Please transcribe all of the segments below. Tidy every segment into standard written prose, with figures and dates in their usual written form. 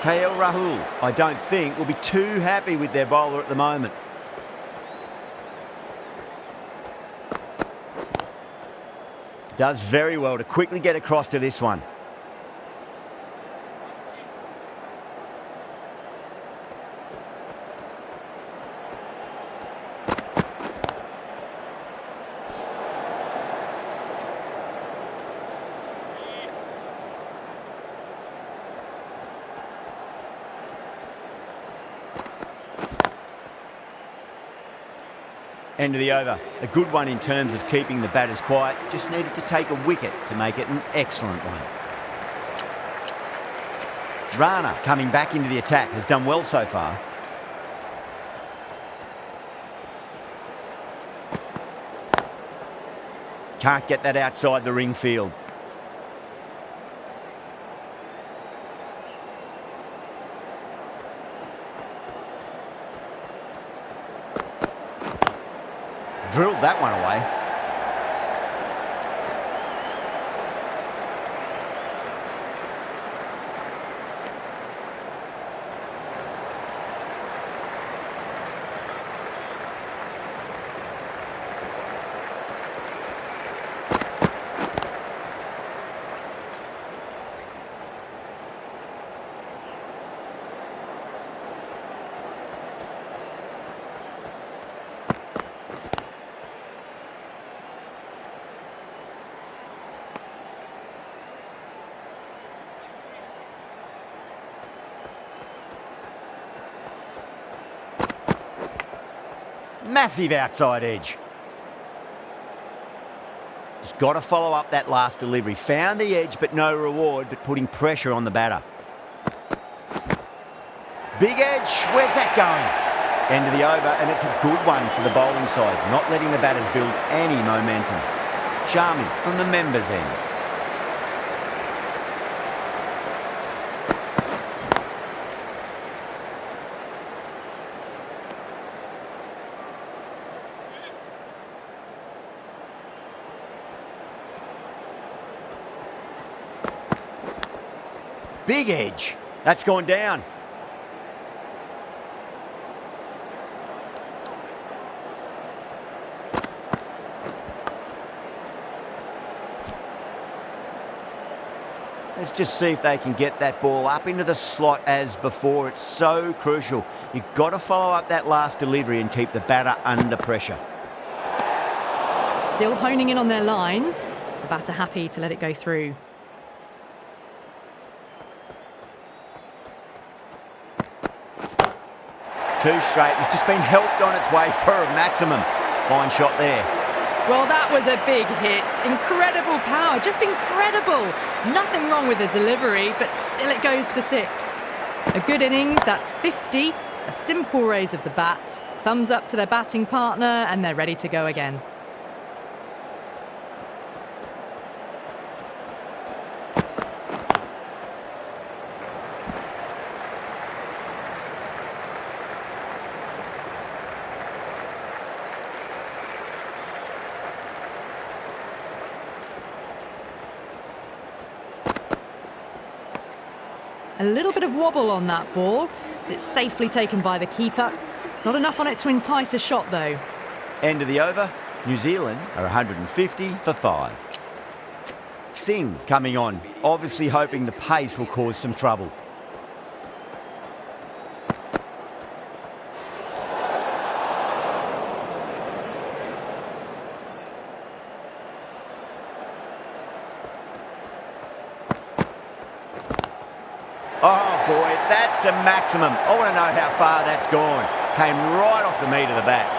KL Rahul, I don't think, will be too happy with their bowler at the moment. Does very well to quickly get across to this one. End of the over. A good one in terms of keeping the batters quiet. Just needed to take a wicket to make it an excellent one. Rana, coming back into the attack, has done well so far. Can't get that outside the ring field. Drilled that one away. Massive outside edge. Just got to follow up that last delivery. Found the edge, but no reward, but putting pressure on the batter. Big edge. Where's that going? End of the over, and it's a good one for the bowling side, not letting the batters build any momentum. Charming from the members' end. Big edge. That's gone down. Let's just see if they can get that ball up into the slot as before. It's so crucial. You've got to follow up that last delivery and keep the batter under pressure. Still honing in on their lines. The batter happy to let it go through. Two straight. It's just been helped on its way for a maximum. Fine shot there. Well, that was a big hit. Incredible power, just incredible. Nothing wrong with the delivery, but still it goes for 6. A good innings, that's 50. A simple raise of the bats. Thumbs up to their batting partner, and they're ready to go again. A little bit of wobble on that ball. It's safely taken by the keeper. Not enough on it to entice a shot, though. End of the over. New Zealand are 150 for 5. Singh coming on, obviously hoping the pace will cause some trouble. Oh boy, that's a maximum. I want to know how far that's gone. Came right off the meat of the bat.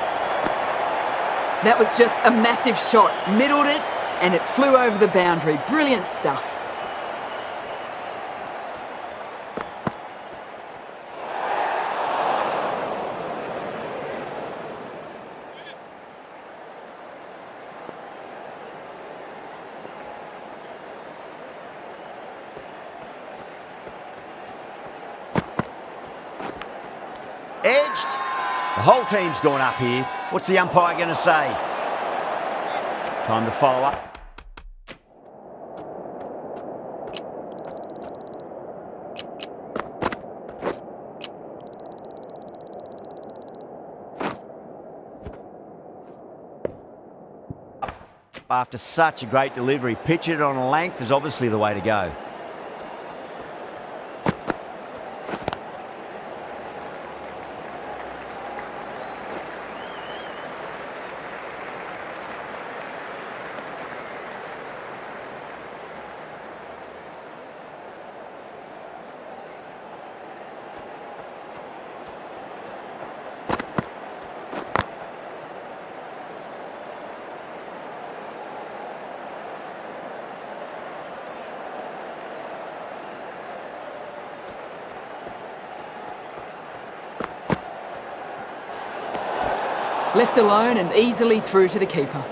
That was just a massive shot. Middled it, and it flew over the boundary. Brilliant stuff. Edged. The whole team's gone up here. What's the umpire going to say? Time to follow up. after such a great delivery. Pitch it on a length is obviously the way to go. Left alone and easily through to the keeper.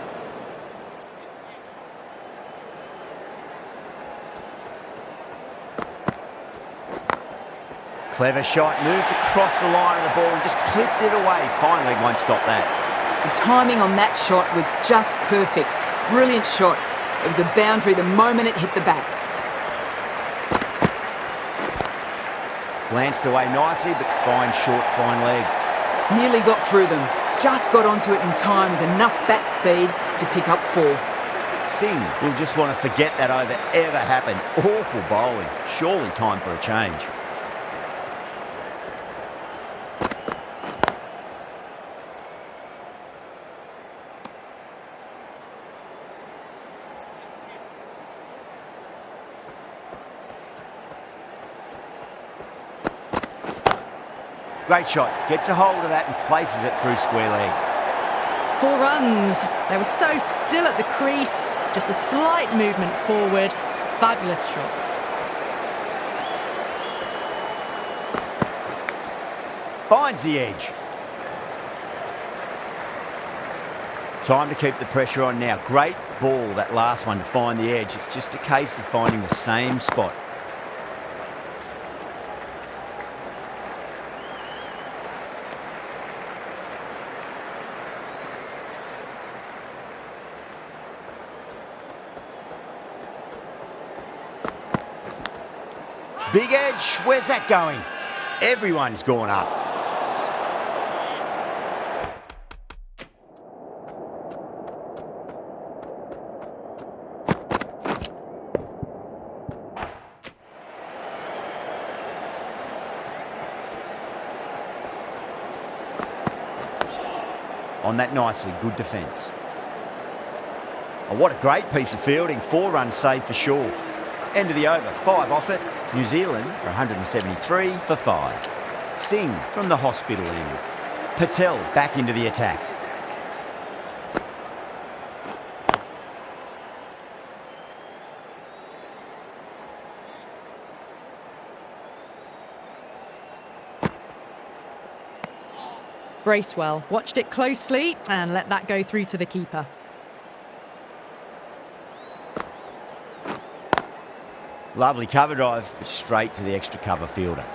Clever shot, moved across the line of the ball and just clipped it away. Fine leg won't stop that. The timing on that shot was just perfect. Brilliant shot. It was a boundary the moment it hit the bat. Glanced away nicely, but fine short, fine leg. Nearly got through them. Just got onto it in time with enough bat speed to pick up 4. Singh will just want to forget that over ever happened. Awful bowling. Surely time for a change. Great shot. Gets a hold of that and places it through square leg. 4 runs. They were so still at the crease. Just a slight movement forward. Fabulous shot. Finds the edge. Time to keep the pressure on now. Great ball, that last one, to find the edge. It's just a case of finding the same spot. Big edge, where's that going? Everyone's gone up. On that nicely, good defence. Oh, what a great piece of fielding. 4 runs saved for sure. End of the over, 5 off it. New Zealand are 173 for 5. Singh from the hospital end. Patel back into the attack. Bracewell watched it closely and let that go through to the keeper. Lovely cover drive, straight to the extra cover fielder.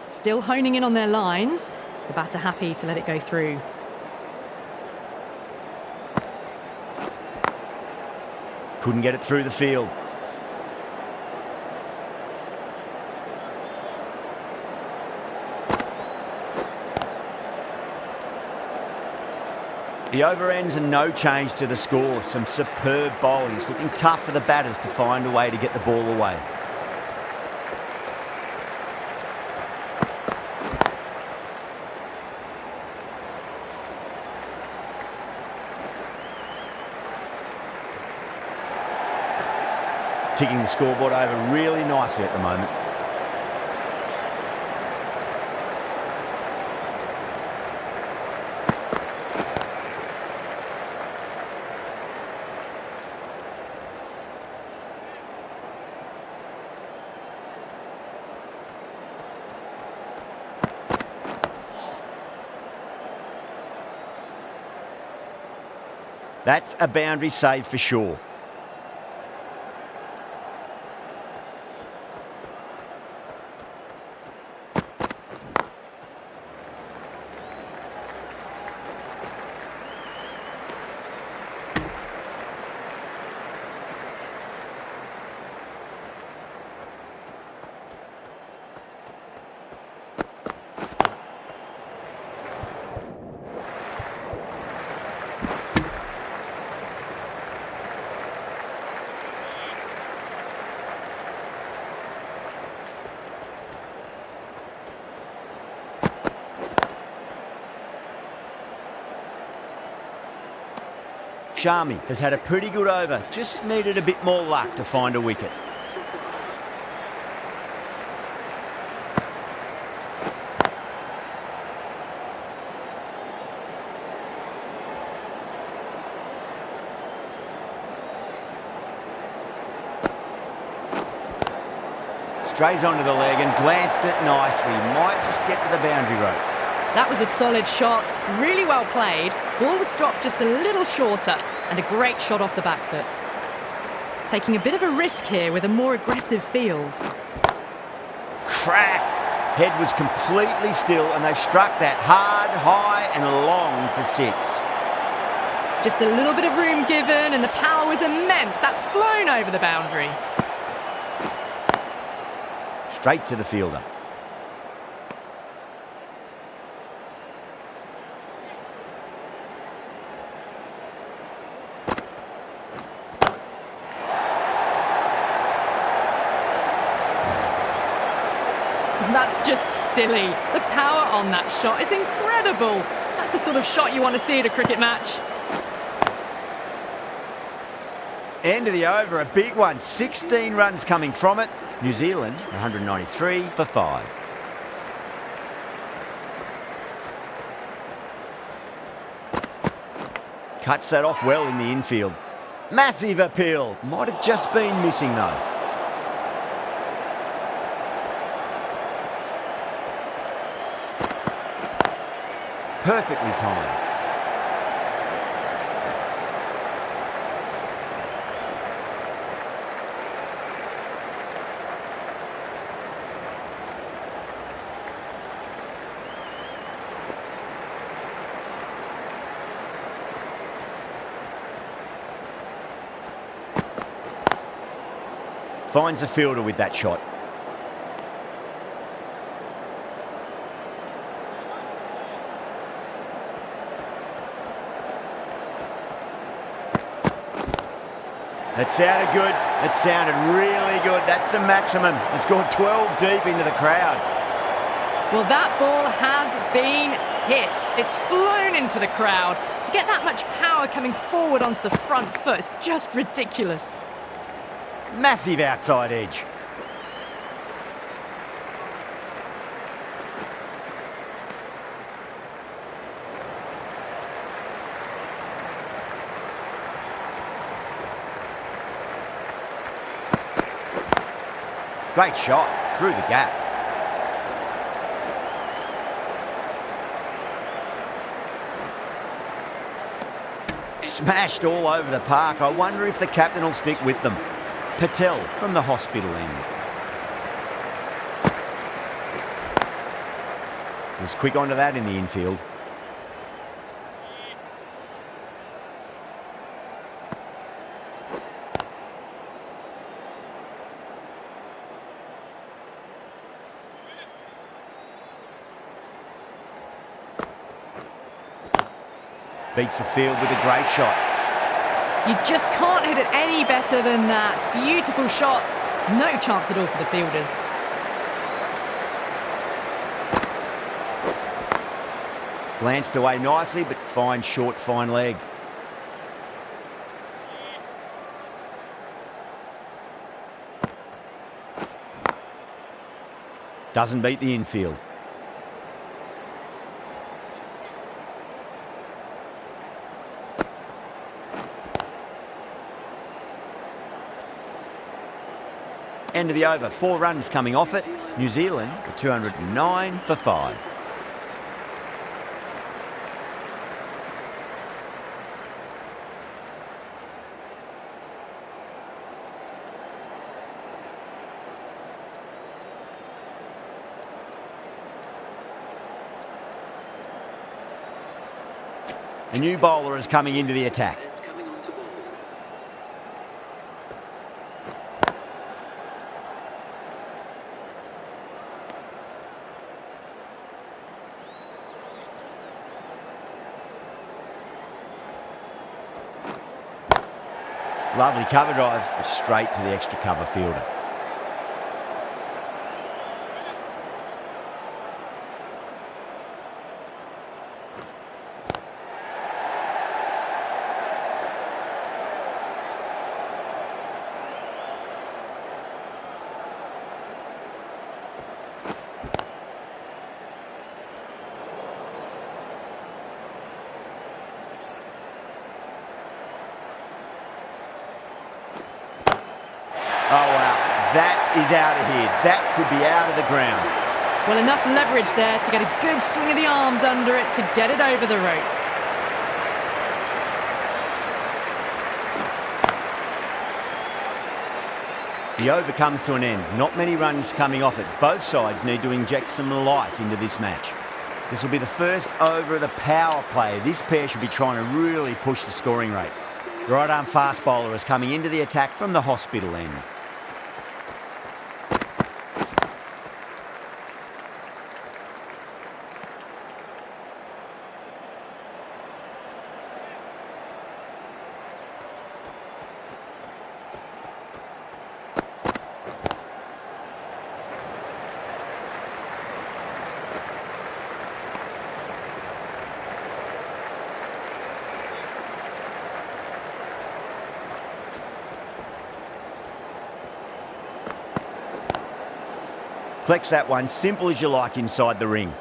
Still honing in on their lines. The batter happy to let it go through. Couldn't get it through the field. The over ends and no change to the score. Some superb bowling. It's looking tough for the batters to find a way to get the ball away. Ticking the scoreboard over really nicely at the moment. That's a boundary save for sure. Sharmy has had a pretty good over, just needed a bit more luck to find a wicket. Strays onto the leg and glanced it nicely. Might just get to the boundary rope. That was a solid shot, really well played. Ball was dropped just a little shorter, and a great shot off the back foot. Taking a bit of a risk here with a more aggressive field. Crack! Head was completely still and they've struck that hard, high and long for 6. Just a little bit of room given and the power was immense. That's flown over the boundary. Straight to the fielder. That's just silly. The power on that shot is incredible. That's the sort of shot you want to see at a cricket match. End of the over, a big one. 16 runs coming from it. New Zealand, 193 for 5. Cuts that off well in the infield. Massive appeal. Might have just been missing though. Perfectly timed. Finds the fielder with that shot. That sounded good. That sounded really good. That's the maximum. It's gone 12 deep into the crowd. Well, that ball has been hit. It's flown into the crowd. To get that much power coming forward onto the front foot is just ridiculous. Massive outside edge. Great shot through the gap. Smashed all over the park. I wonder if the captain will stick with them. Patel from the hospital end. Was quick onto that in the infield. Beats the field with a great shot. You just can't hit it any better than that. Beautiful shot. No chance at all for the fielders. Glanced away nicely, but fine short, fine leg. Doesn't beat the infield. End of the over, 4 runs coming off it. New Zealand, 209 for 5. A new bowler is coming into the attack. Lovely cover drive, straight to the extra cover fielder. Oh, wow. That is out of here. That could be out of the ground. Well, enough leverage there to get a good swing of the arms under it to get it over the rope. The over comes to an end. Not many runs coming off it. Both sides need to inject some life into this match. This will be the first over of the power play. This pair should be trying to really push the scoring rate. The right arm fast bowler is coming into the attack from the hospital end. Flex that one, simple as you like inside the ring.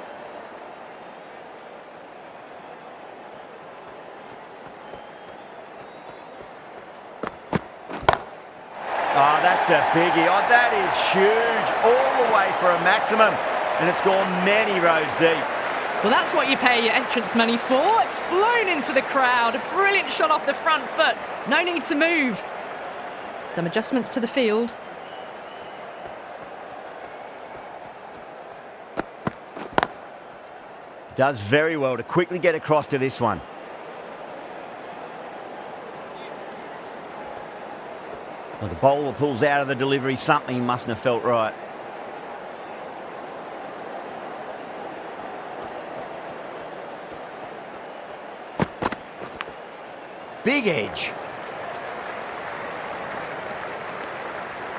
Oh, that's a biggie. Oh, that is huge. All the way for a maximum. And it's gone many rows deep. Well, that's what you pay your entrance money for. It's flown into the crowd. A brilliant shot off the front foot. No need to move. Some adjustments to the field. Does very well to quickly get across to this one. Well, the bowler pulls out of the delivery. Something mustn't have felt right. Big edge.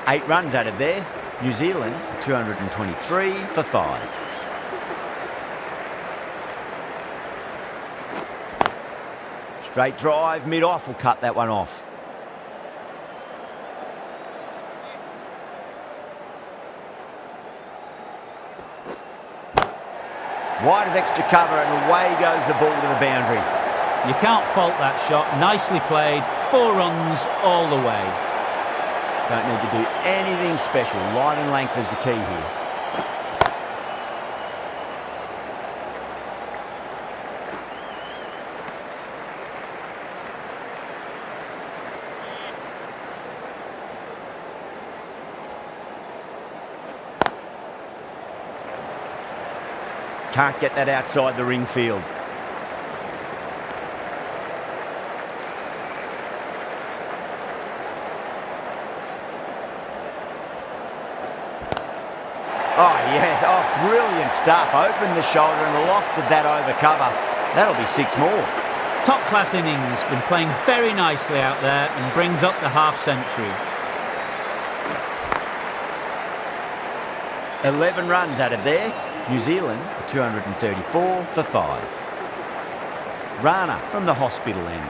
8 runs added there. New Zealand 223 for 5. Straight drive, mid-off will cut that one off. Wide of extra cover and away goes the ball to the boundary. You can't fault that shot. Nicely played. 4 runs all the way. Don't need to do anything special. Line and length is the key here. Can't get that outside the ring field. Oh, yes. Oh, brilliant stuff. Opened the shoulder and lofted that over cover. That'll be 6 more. Top class innings. Been playing very nicely out there and brings up the half century. 11 runs added there. New Zealand 234 for 5. Rana from the hospital end.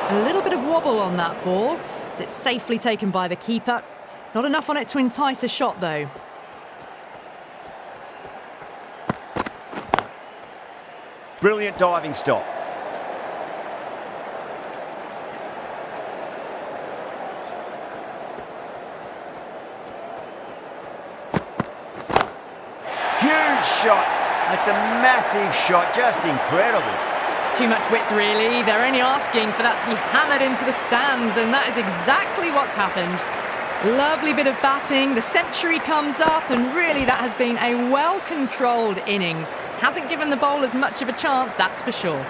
A little bit of wobble on that ball. It's safely taken by the keeper. Not enough on it to entice a shot, though. Brilliant diving stop. Huge shot. That's a massive shot, just incredible. Too much width, really. They're only asking for that to be hammered into the stands, and that is exactly what's happened. Lovely bit of batting, the century comes up, and really that has been a well-controlled innings. Hasn't given the bowlers much of a chance, that's for sure.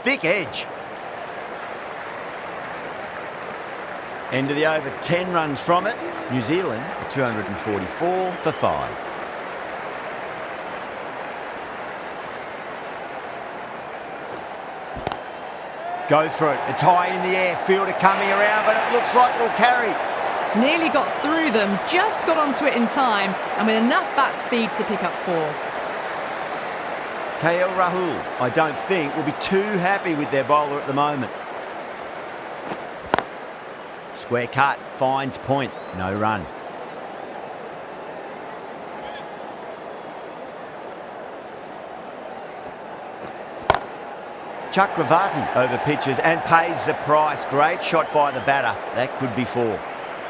Thick edge. End of the over, 10 runs from it. New Zealand, 244 for 5. Goes for it. It's high in the air. Fielder coming around, but it looks like it'll carry. Nearly got through them, just got onto it in time, and with enough bat speed to pick up 4. KL Rahul, I don't think, will be too happy with their bowler at the moment. Square cut, finds point, no run. Chakravarti over pitches and pays the price. Great shot by the batter. That could be 4.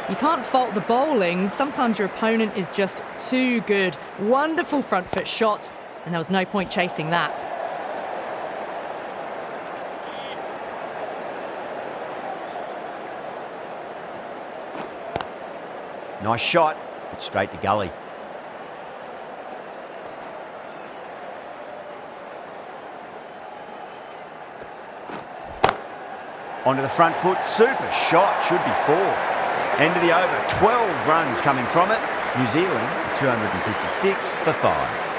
You can't fault the bowling. Sometimes your opponent is just too good. Wonderful front foot shot, and there was no point chasing that. Nice shot, but straight to gully. Onto the front foot, super shot, should be 4. End of the over, 12 runs coming from it. New Zealand, 256 for 5.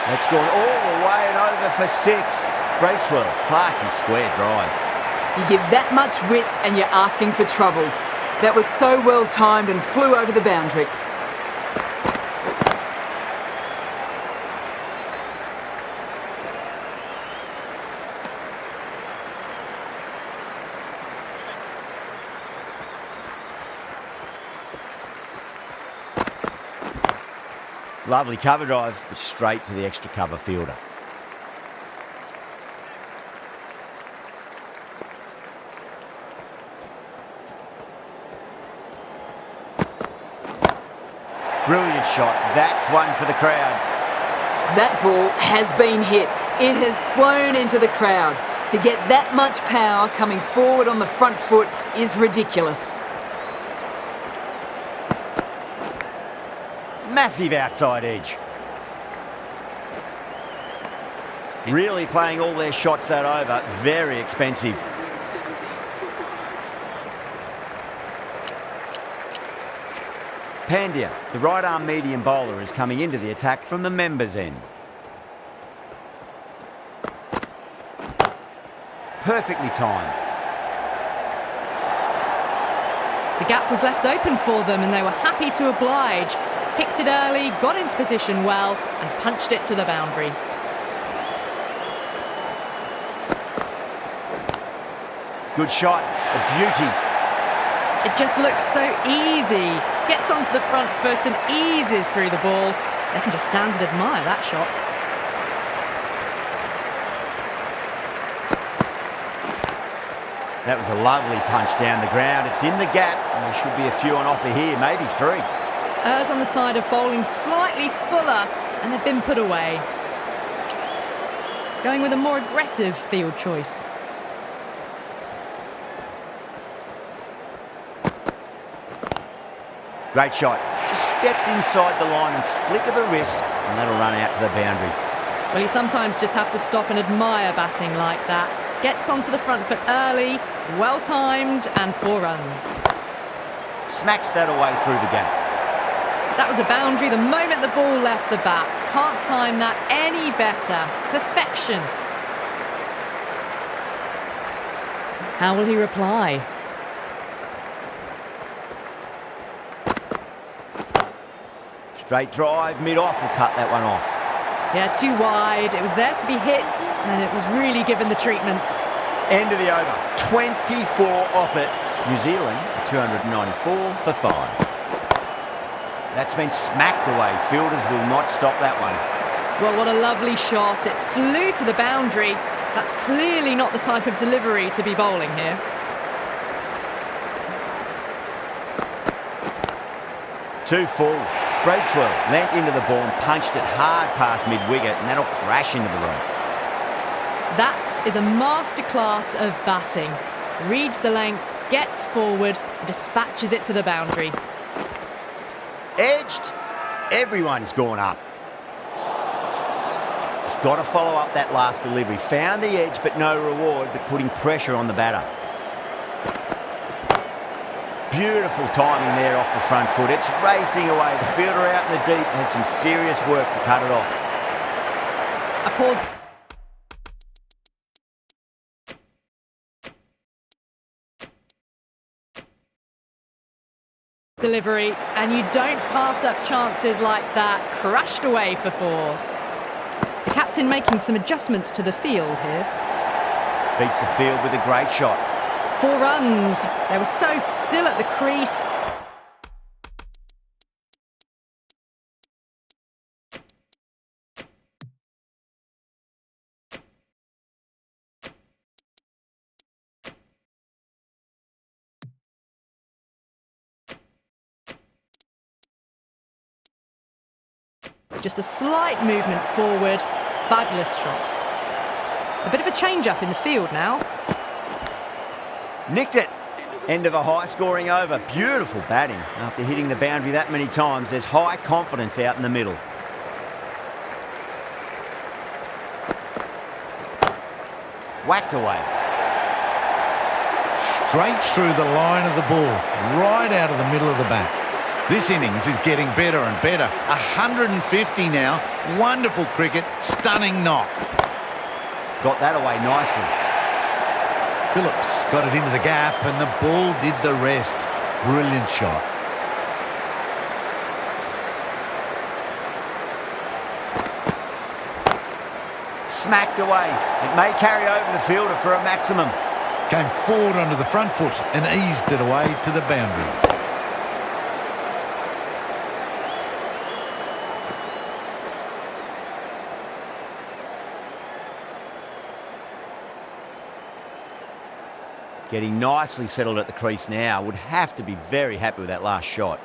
That's gone all the way and over for 6. Bracewell, classy square drive. You give that much width and you're asking for trouble. That was so well timed and flew over the boundary. Lovely cover drive, but straight to the extra cover fielder. Brilliant shot. That's one for the crowd. That ball has been hit. It has flown into the crowd. To get that much power coming forward on the front foot is ridiculous. Massive outside edge. Really playing all their shots that over. Very expensive. Pandya, the right arm medium bowler, is coming into the attack from the members' end. Perfectly timed. The gap was left open for them, and they were happy to oblige. Picked it early, got into position well, and punched it to the boundary. Good shot, a beauty. It just looks so easy. Gets onto the front foot and eases through the ball. They can just stand and admire that shot. That was a lovely punch down the ground. It's in the gap, and there should be a few on offer here, maybe 3. Errs on the side of bowling slightly fuller, and they've been put away. Going with a more aggressive field choice. Great shot. Just stepped inside the line and flick of the wrist, and that'll run out to the boundary. Well, you sometimes just have to stop and admire batting like that. Gets onto the front foot early, well timed, and 4 runs. Smacks that away through the gap. That was a boundary the moment the ball left the bat. Can't time that any better. Perfection. How will he reply? Straight drive, mid-off will cut that one off. Yeah, too wide. It was there to be hit, and it was really given the treatment. End of the over. 24 off it. New Zealand, 294 for 5. That's been smacked away. Fielders will not stop that one. Well, what a lovely shot. It flew to the boundary. That's clearly not the type of delivery to be bowling here. Two full. Bracewell leant into the ball and punched it hard past mid-wicket, and that'll crash into the rope. That is a masterclass of batting. Reads the length, gets forward, and dispatches it to the boundary. Edged. Everyone's gone up. Just got to follow up that last delivery. Found the edge, but no reward, but putting pressure on the batter. Beautiful timing there off the front foot. It's racing away. The fielder out in the deep has some serious work to cut it off. A pulled delivery, and you don't pass up chances like that. Crashed away for 4. The captain making some adjustments to the field here. Beats the field with a great shot. 4 runs. They were so still at the crease. Just a slight movement forward. Fabulous shot. A bit of a change-up in the field now. Nicked it. End of a high-scoring over. Beautiful batting. After hitting the boundary that many times, there's high confidence out in the middle. Whacked away. Straight through the line of the ball, right out of the middle of the bat. This innings is getting better and better. 150 now. Wonderful cricket. Stunning knock. Got that away nicely. Phillips got it into the gap and the ball did the rest. Brilliant shot. Smacked away. It may carry over the fielder for a maximum. Came forward onto the front foot and eased it away to the boundary. Getting nicely settled at the crease now. Would have to be very happy with that last shot.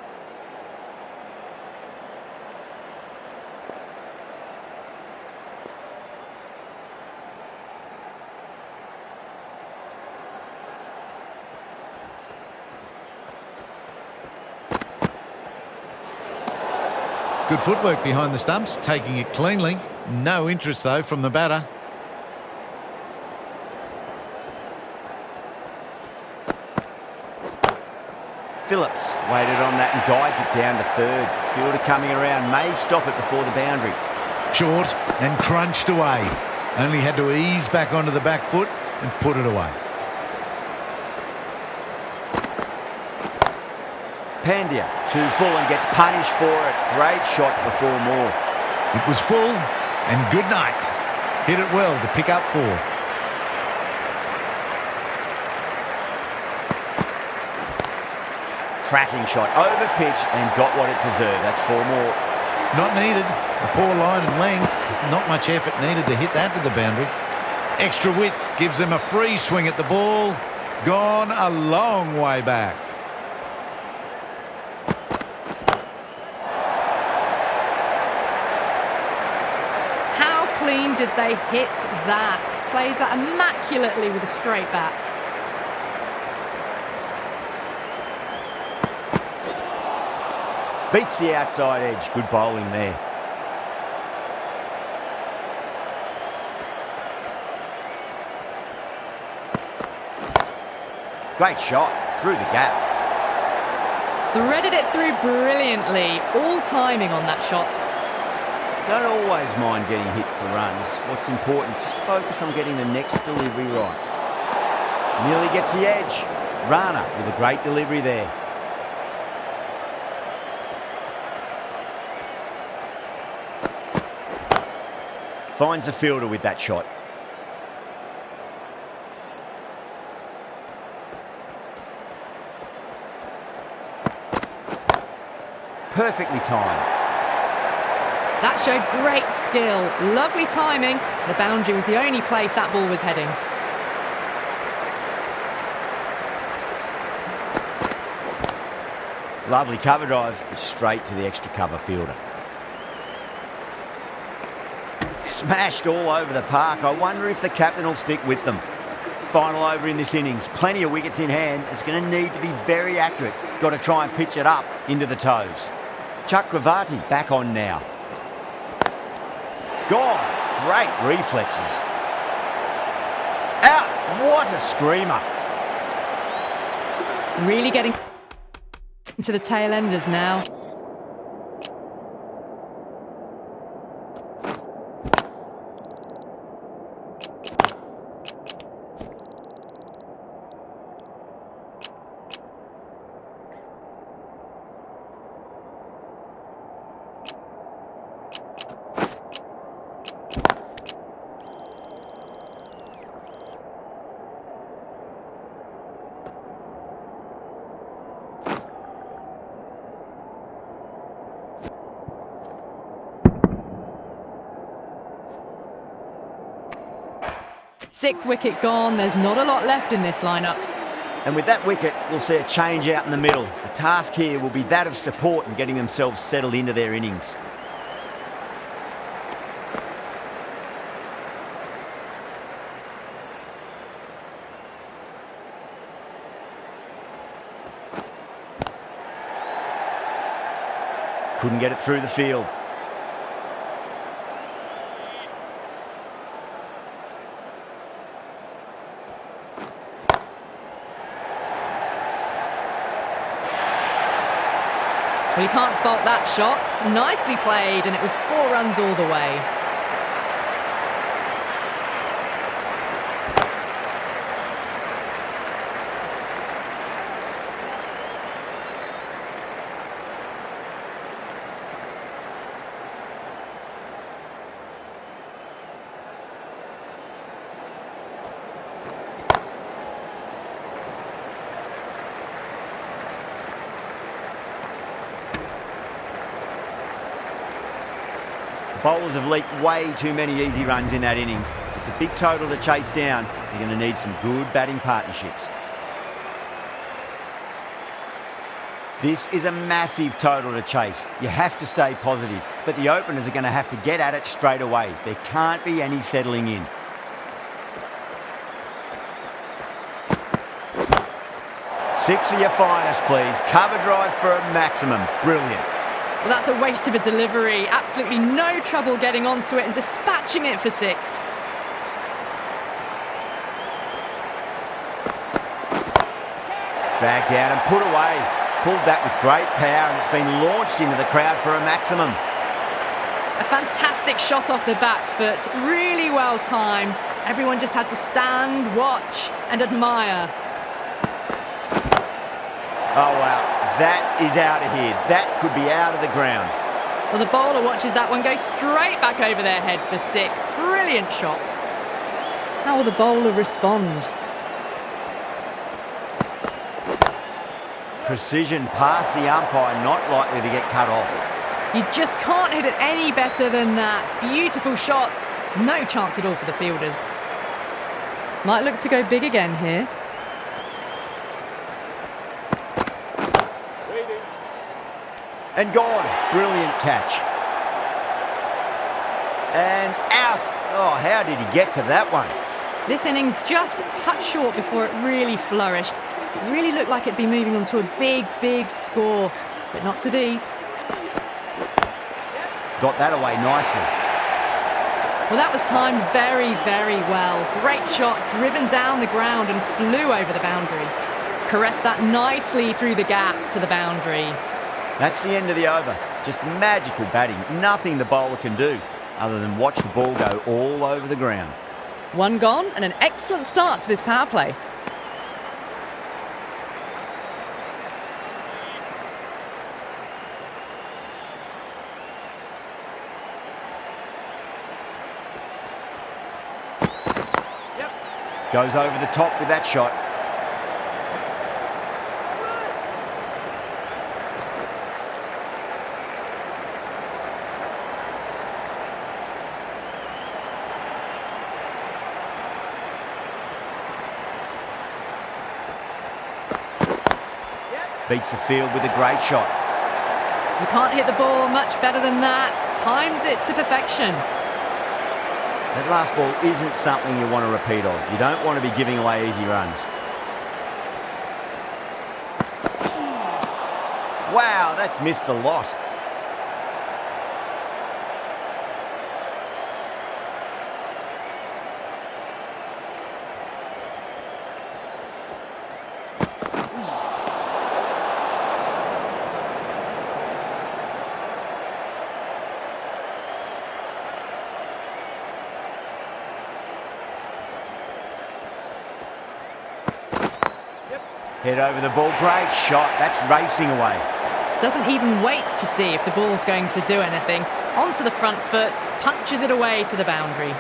Good footwork behind the stumps, taking it cleanly. No interest, though, from the batter. Phillips waited on that and guides it down to 3rd. Fielder coming around, may stop it before the boundary. Short and crunched away. Only had to ease back onto the back foot and put it away. Pandya, too full and gets punished for it. Great shot for 4 more. It was full and good night. Hit it well to pick up 4. Cracking shot, over pitch and got what it deserved. That's 4 more. Not needed. A poor line and length. Not much effort needed to hit that to the boundary. Extra width gives them a free swing at the ball. Gone a long way back. How clean did they hit that? Plays that immaculately with a straight bat. Beats the outside edge. Good bowling there. Great shot through the gap. Threaded it through brilliantly. All timing on that shot. Don't always mind getting hit for runs. What's important, just focus on getting the next delivery right. Nearly gets the edge. Rana with a great delivery there. Finds the fielder with that shot. Perfectly timed. That showed great skill. Lovely timing. The boundary was the only place that ball was heading. Lovely cover drive, straight to the extra cover fielder. Smashed all over the park. I wonder if the captain will stick with them. Final over in this innings. Plenty of wickets in hand. It's going to need to be very accurate. Got to try and pitch it up into the toes. Chakravarti back on now. Gone. Great reflexes. Out. What a screamer. Really getting to the tail enders now. Sixth wicket gone, there's not a lot left in this lineup. And with that wicket, we'll see a change out in the middle. The task here will be that of support and getting themselves settled into their innings. Couldn't get it through the field. Well, you can't fault that shot. Nicely played, and it was 4 runs all the way. Bowlers have leaked way too many easy runs in that innings. It's a big total to chase down. They're going to need some good batting partnerships. This is a massive total to chase. You have to stay positive, but the openers are going to have to get at it straight away. There can't be any settling in. Six of your finest, please. Cover drive for a maximum. Brilliant. Well, that's a waste of a delivery. Absolutely no trouble getting onto it and dispatching it for 6. Dragged out and put away. Pulled that with great power, and it's been launched into the crowd for a maximum. A fantastic shot off the back foot. Really well timed. Everyone just had to stand, watch and admire. Oh, wow. That is out of here. That could be out of the ground. Well, the bowler watches that one go straight back over their head for 6. Brilliant shot. How will the bowler respond? Precision past the umpire, not likely to get cut off. You just can't hit it any better than that. Beautiful shot. No chance at all for the fielders. Might look to go big again here. And gone. Brilliant catch. And out. Oh, how did he get to that one? This innings just cut short before it really flourished. It really looked like it'd be moving on to a big, big score, but not to be. Got that away nicely. Well, that was timed very, very well. Great shot, driven down the ground and flew over the boundary. Caressed that nicely through the gap to the boundary. That's the end of the over. Just magical batting. Nothing the bowler can do other than watch the ball go all over the ground. One gone and an excellent start to this power play. Goes over the top with that shot. Beats the field with a great shot. You can't hit the ball much better than that. Timed it to perfection. That last ball isn't something you want to repeat of. You don't want to be giving away easy runs. Wow, that's missed a lot. Head over the ball, great shot. That's racing away. Doesn't even wait to see if the ball's going to do anything. Onto the front foot, punches it away to the boundary.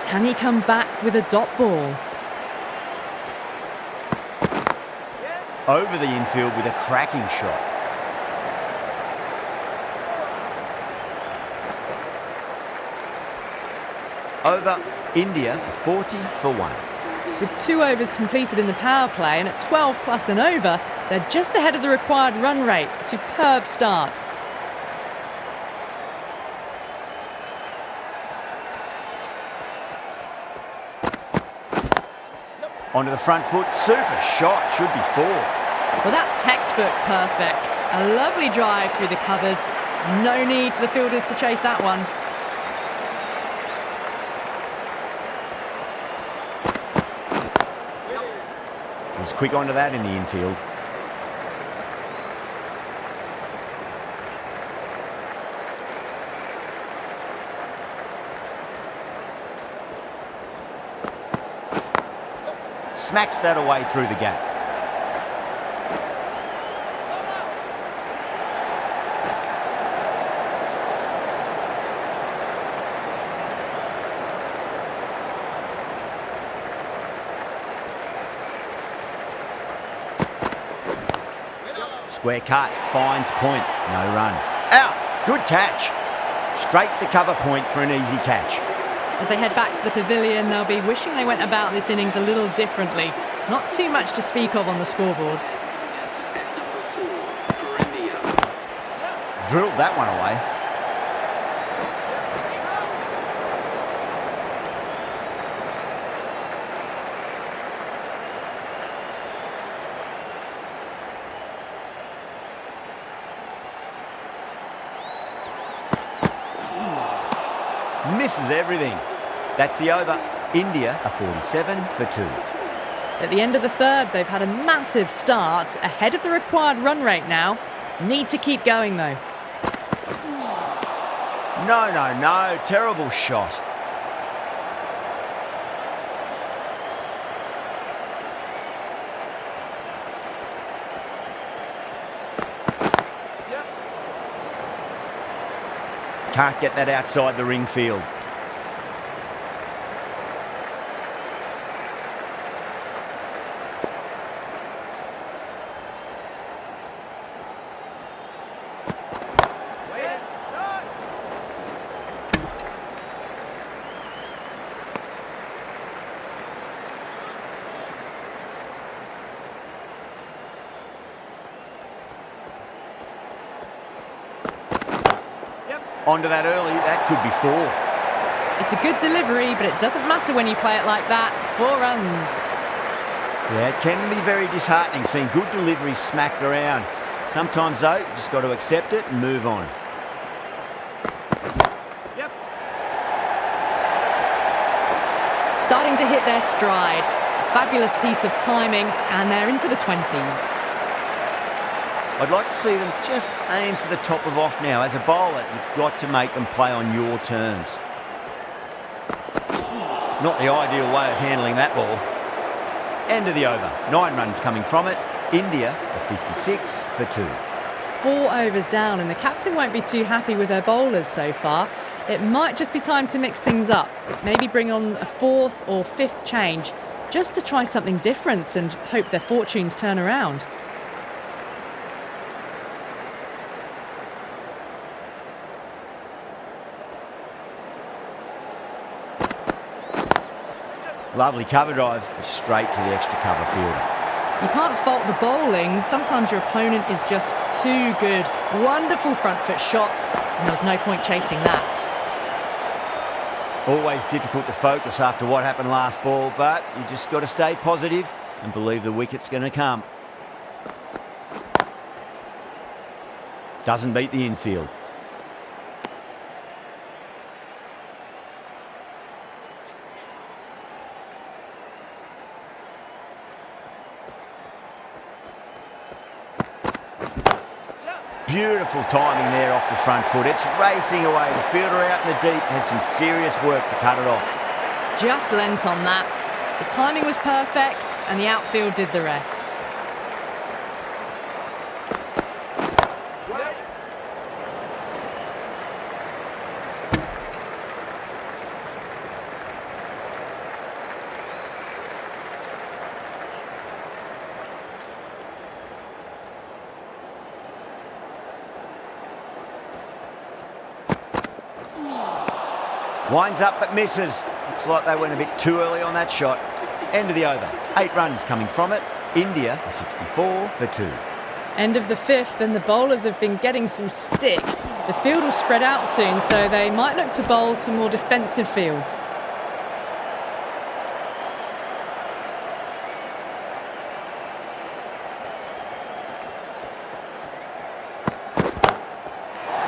Can he come back with a dot ball? Over the infield with a cracking shot. Over, India 40 for 1. With 2 overs completed in the power play and at 12 plus and over, they're just ahead of the required run rate. Superb start. Onto the front foot, super shot, should be 4. Well, that's textbook perfect. A lovely drive through the covers. No need for the fielders to chase that one. He's quick onto that in the infield. Smacks that away through the gap. Square cut, finds point, no run. Out, good catch. Straight to cover point for an easy catch. As they head back to the pavilion, they'll be wishing they went about this innings a little differently. Not too much to speak of on the scoreboard. Drilled that one away. Misses everything. That's the over. India are 47 for 2. At the end of the third, they've had a massive start, ahead of the required run rate now. Need to keep going though. No. Terrible shot. Can't get that outside the ring field. Onto that early, that could be 4. It's a good delivery, but it doesn't matter when you play it like that. 4 runs. Yeah, it can be very disheartening seeing good deliveries smacked around. Sometimes, though, you just got to accept it and move on. Yep. Starting to hit their stride. Fabulous piece of timing, and they're into the 20s. I'd like to see them just aim for the top of off now. As a bowler, you've got to make them play on your terms. Not the ideal way of handling that ball. End of the over. 9 runs coming from it. India are 56 for 2. 4 overs down, and the captain won't be too happy with her bowlers so far. It might just be time to mix things up. Maybe bring on a 4th or 5th change, just to try something different and hope their fortunes turn around. Lovely cover drive, straight to the extra cover fielder. You can't fault the bowling. Sometimes your opponent is just too good. Wonderful front foot shot, and there's no point chasing that. Always difficult to focus after what happened last ball, but you just got to stay positive and believe the wicket's going to come. Doesn't beat the infield. Beautiful timing there off the front foot. It's racing away. The fielder out in the deep has some serious work to cut it off. Just lent on that. The timing was perfect, and the outfield did the rest. Winds up but misses. Looks like they went a bit too early on that shot. End of the over. 8 runs coming from it. India are 64 for 2. End of the 5th, and the bowlers have been getting some stick. The field will spread out soon, so they might look to bowl to more defensive fields.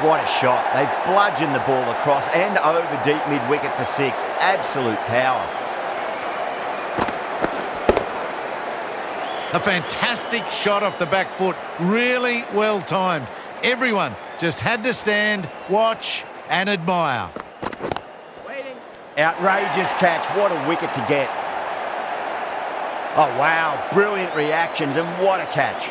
What a shot. They've bludgeoned the ball across and over deep mid-wicket for 6. Absolute power. A fantastic shot off the back foot. Really well timed. Everyone just had to stand, watch and admire. Outrageous catch. What a wicket to get. Oh, wow. Brilliant reactions, and what a catch.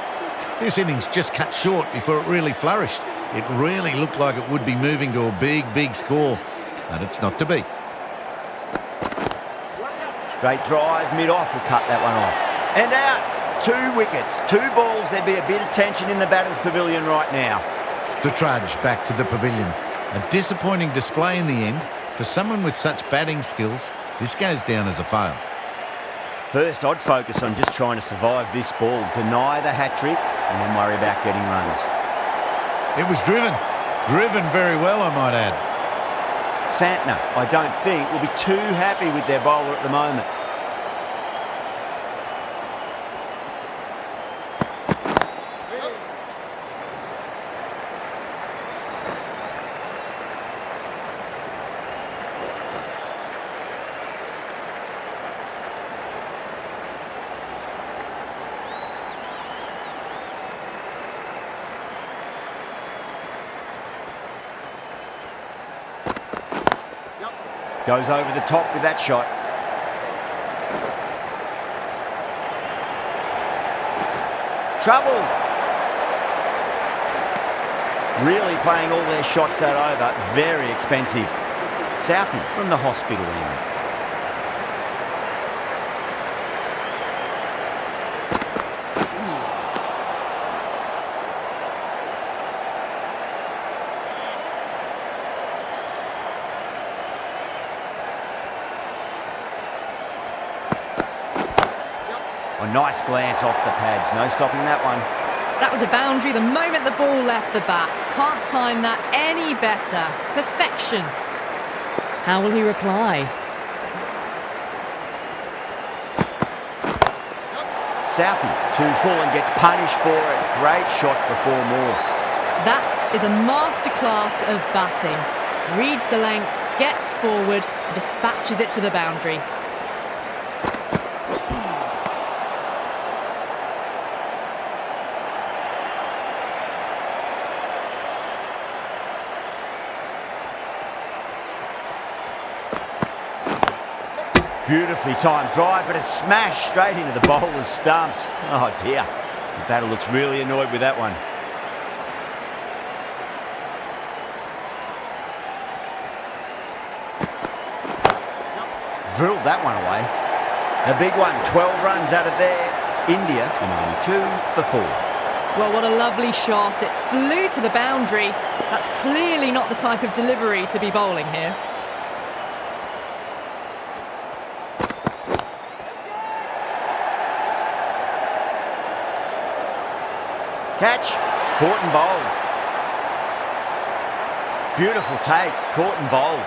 This innings just cut short before it really flourished. It really looked like it would be moving to a big score, but it's not to be. Straight drive, mid-off will cut that one off. And out. 2 wickets, 2 balls. There'd be a bit of tension in the batter's pavilion right now. The trudge back to the pavilion. A disappointing display in the end. For someone with such batting skills, this goes down as a fail. First, I'd focus on just trying to survive this ball, deny the hat-trick, and then worry about getting runs. It was driven very well, I might add. Santner, I don't think, will be too happy with their bowler at the moment. Goes over the top with that shot. Trouble. Really playing all their shots that over. Very expensive. Southey from the hospital end. A nice glance off the pads. No stopping that one. That was a boundary the moment the ball left the bat. Can't time that any better. Perfection. How will he reply? Southey, 2 full and gets punished for it. Great shot for 4 more. That is a masterclass of batting. Reads the length, gets forward, and dispatches it to the boundary. Beautifully timed drive, but a smash straight into the bowler's stumps. Oh dear, the batter looks really annoyed with that one. Drilled that one away. A big one, 12 runs out of there. India are 92 for 4. Well, what a lovely shot. It flew to the boundary. That's clearly not the type of delivery to be bowling here. Catch, caught and bowled. Beautiful take, caught and bowled.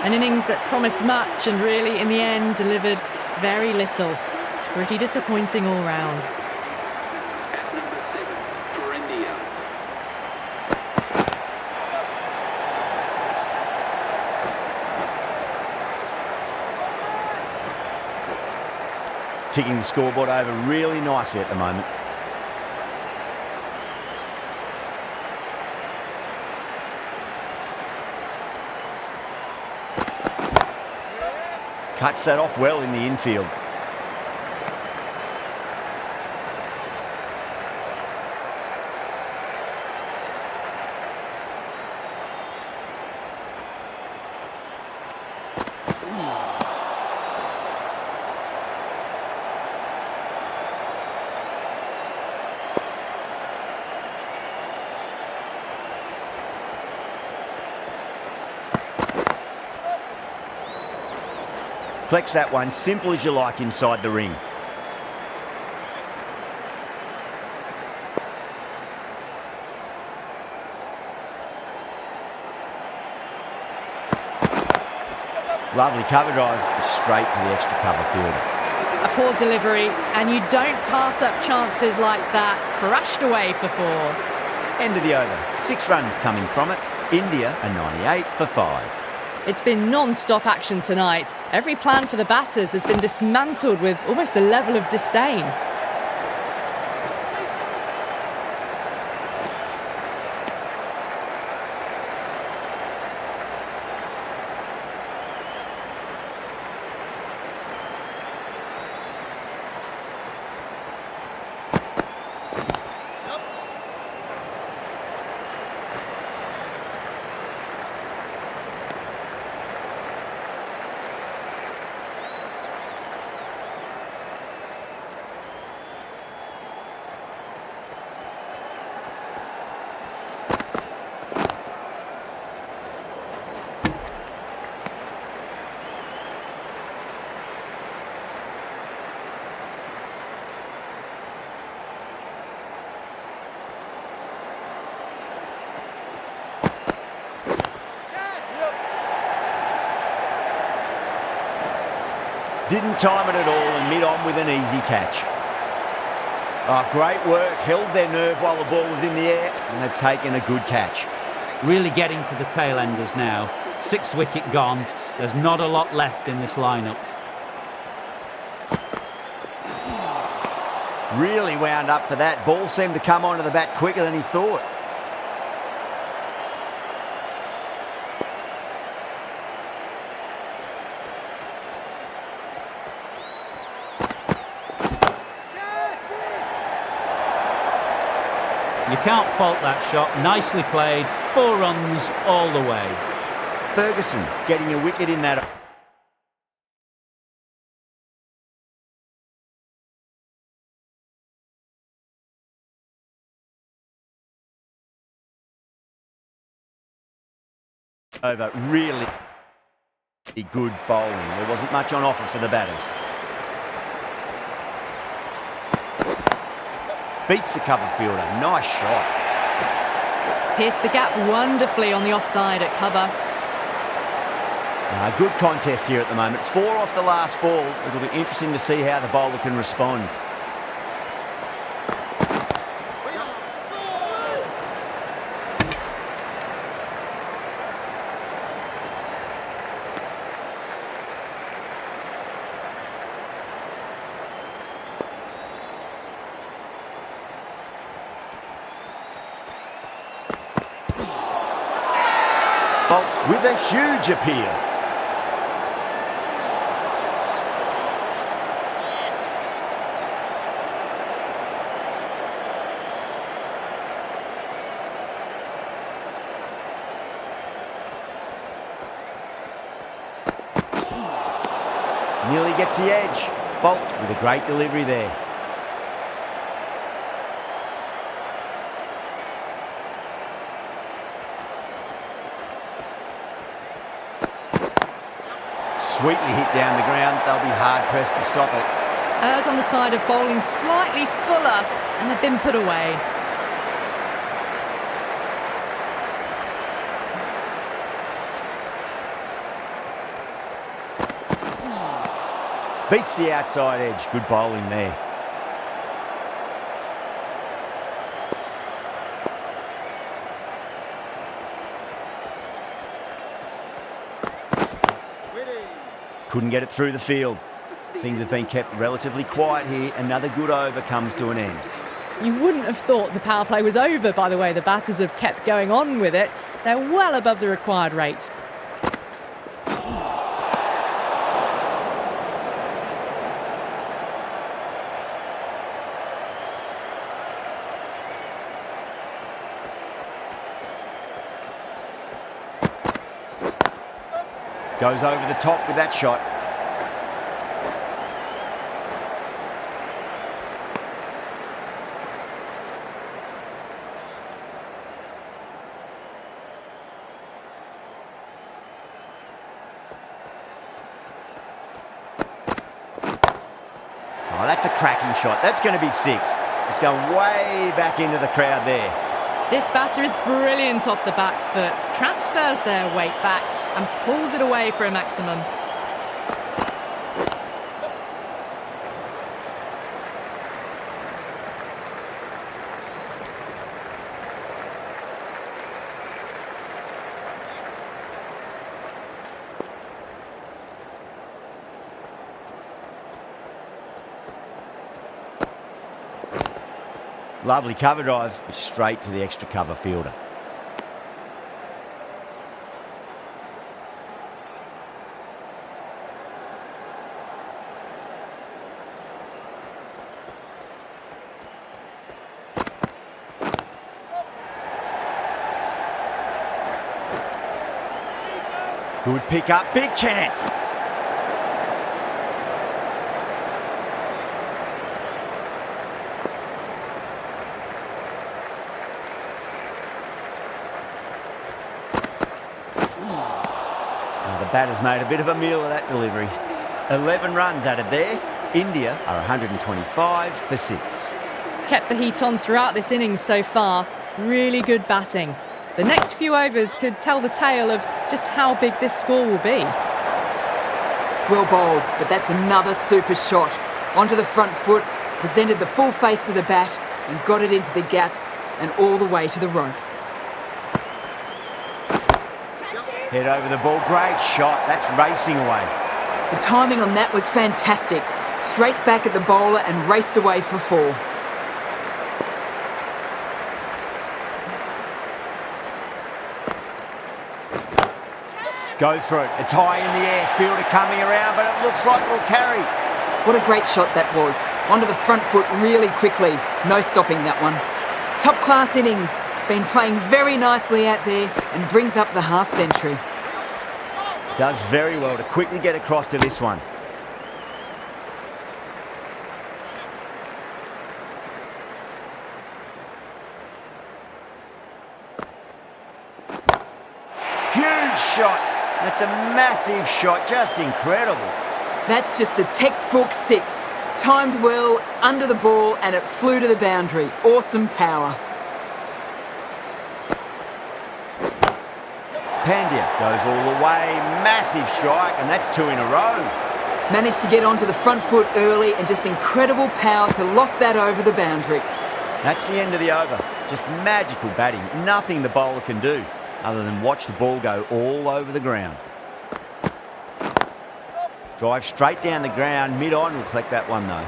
An innings that promised much and really, in the end, delivered very little. Pretty disappointing all round. At number 7 for India. Ticking the scoreboard over really nicely at the moment. Cuts that off well in the infield. Flex that one, simple as you like inside the ring. Lovely cover drive, straight to the extra cover fielder. A poor delivery, and you don't pass up chances like that. Crushed away for 4. End of the over, 6 runs coming from it. India are 98 for 5. It's been non-stop action tonight. Every plan for the batters has been dismantled with almost a level of disdain. Didn't time it at all and mid-on with an easy catch. Oh, great work, held their nerve while the ball was in the air, and they've taken a good catch. Really getting to the tail enders now. 6th wicket gone. There's not a lot left in this lineup. Really wound up for that. Ball seemed to come onto the bat quicker than he thought. You can't fault that shot. Nicely played. 4 runs all the way. Ferguson getting a wicket in that. Over really good bowling. There wasn't much on offer for the batters. Beats the cover fielder. Nice shot. Pierced the gap wonderfully on the offside at cover. Good contest here at the moment. 4 off the last ball. It'll be interesting to see how the bowler can respond. Bolt with a huge appeal. Nearly gets the edge. Bolt with a great delivery there. Sweetly hit down the ground. They'll be hard-pressed to stop it. Errs on the side of bowling slightly fuller, and they've been put away. Beats the outside edge. Good bowling there. Couldn't get it through the field. Things have been kept relatively quiet here. Another good over comes to an end. You wouldn't have thought the power play was over by the way the batters have kept going on with it. They're well above the required rate. Goes over the top with that shot. Oh, that's a cracking shot. That's going to be 6. It's going way back into the crowd there. This batter is brilliant off the back foot, transfers their weight back and pulls it away for a maximum. Lovely cover drive, straight to the extra cover fielder. Good pick up, big chance. Now the batter's made a bit of a meal of that delivery. 11 runs added there. India are 125 for 6. Kept the heat on throughout this innings so far. Really good batting. The next few overs could tell the tale of just how big this score will be. Well bowled, but that's another super shot. Onto the front foot, presented the full face of the bat and got it into the gap and all the way to the rope. Head over the ball, great shot. That's racing away. The timing on that was fantastic. Straight back at the bowler and raced away for 4. Goes for it. It's high in the air. Fielder coming around, but it looks like it will carry. What a great shot that was. Onto the front foot really quickly. No stopping that one. Top class innings. Been playing very nicely out there and brings up the half century. Does very well to quickly get across to this one. Huge shot. That's a massive shot. Just incredible. That's just a textbook 6. Timed well, under the ball, and it flew to the boundary. Awesome power. Pandya goes all the way. Massive strike, and that's 2 in a row. Managed to get onto the front foot early and just incredible power to loft that over the boundary. That's the end of the over. Just magical batting. Nothing the bowler can do other than watch the ball go all over the ground. Drive straight down the ground. Mid-on will collect that one though.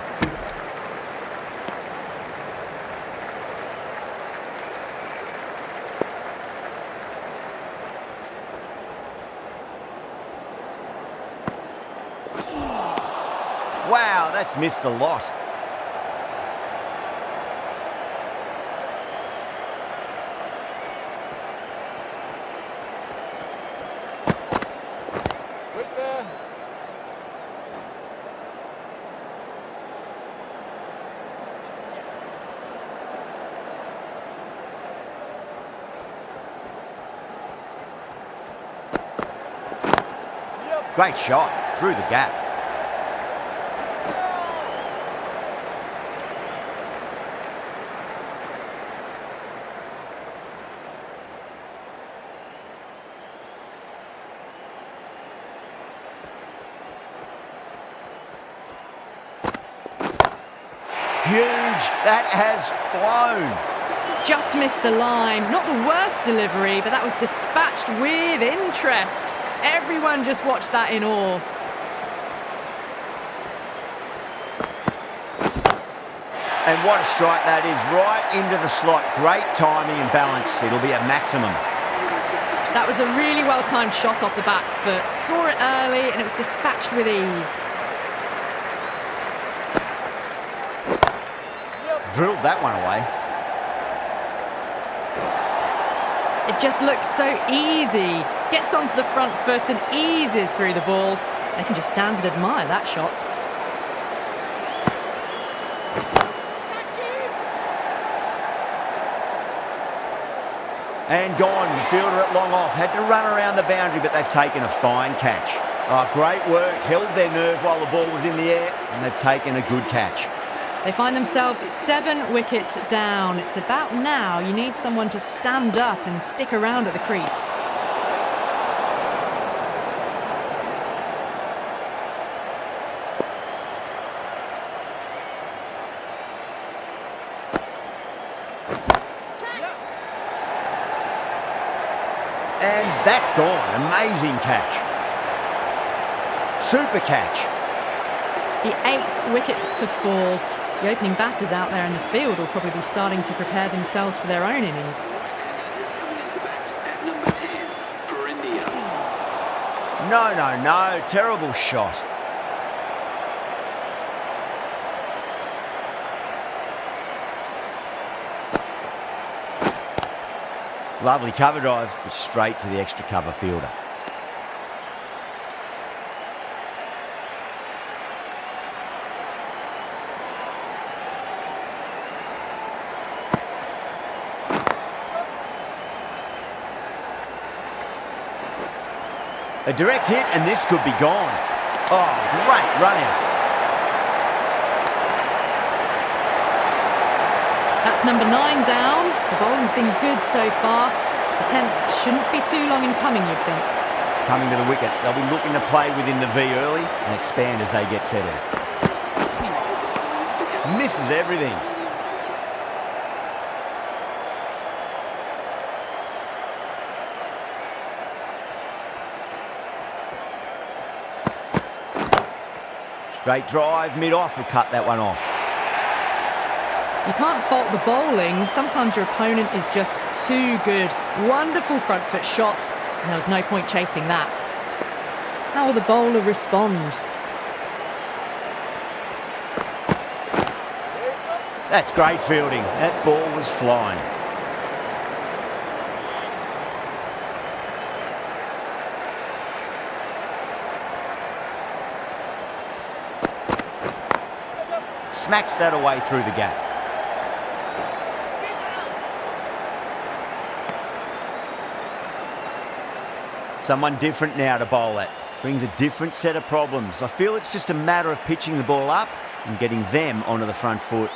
Wow, that's missed a lot. Great shot through the gap. Huge. That has flown. Just missed the line. Not the worst delivery, but that was dispatched with interest. Everyone just watched that in awe. And what a strike that is, right into the slot. Great timing and balance. It'll be at maximum. That was a really well-timed shot off the back foot. Saw it early and it was dispatched with ease. Drilled that one away. It just looks so easy. Gets onto the front foot and eases through the ball. They can just stand and admire that shot. And gone. The fielder at long off. Had to run around the boundary, but they've taken a fine catch. Oh, great work. Held their nerve while the ball was in the air, and they've taken a good catch. They find themselves 7 wickets down. It's about now you need someone to stand up and stick around at the crease. And that's gone. Amazing catch. Super catch. The 8th wicket to fall. The opening batters out there in the field will probably be starting to prepare themselves for their own innings. Coming into bat at number 10 for India. No. Terrible shot. Lovely cover drive, but straight to the extra cover fielder. A direct hit and this could be gone. Oh, great run out. That's number 9 down. The bowling's been good so far. The 10th shouldn't be too long in coming, you'd think. Coming to the wicket, they'll be looking to play within the V early and expand as they get settled. Misses everything. Straight drive, mid-off will cut that one off. You can't fault the bowling. Sometimes your opponent is just too good. Wonderful front foot shot, and there was no point chasing that. How will the bowler respond? That's great fielding. That ball was flying. Smacks that away through the gap. Someone different now to bowl at. Brings a different set of problems. I feel it's just a matter of pitching the ball up and getting them onto the front foot.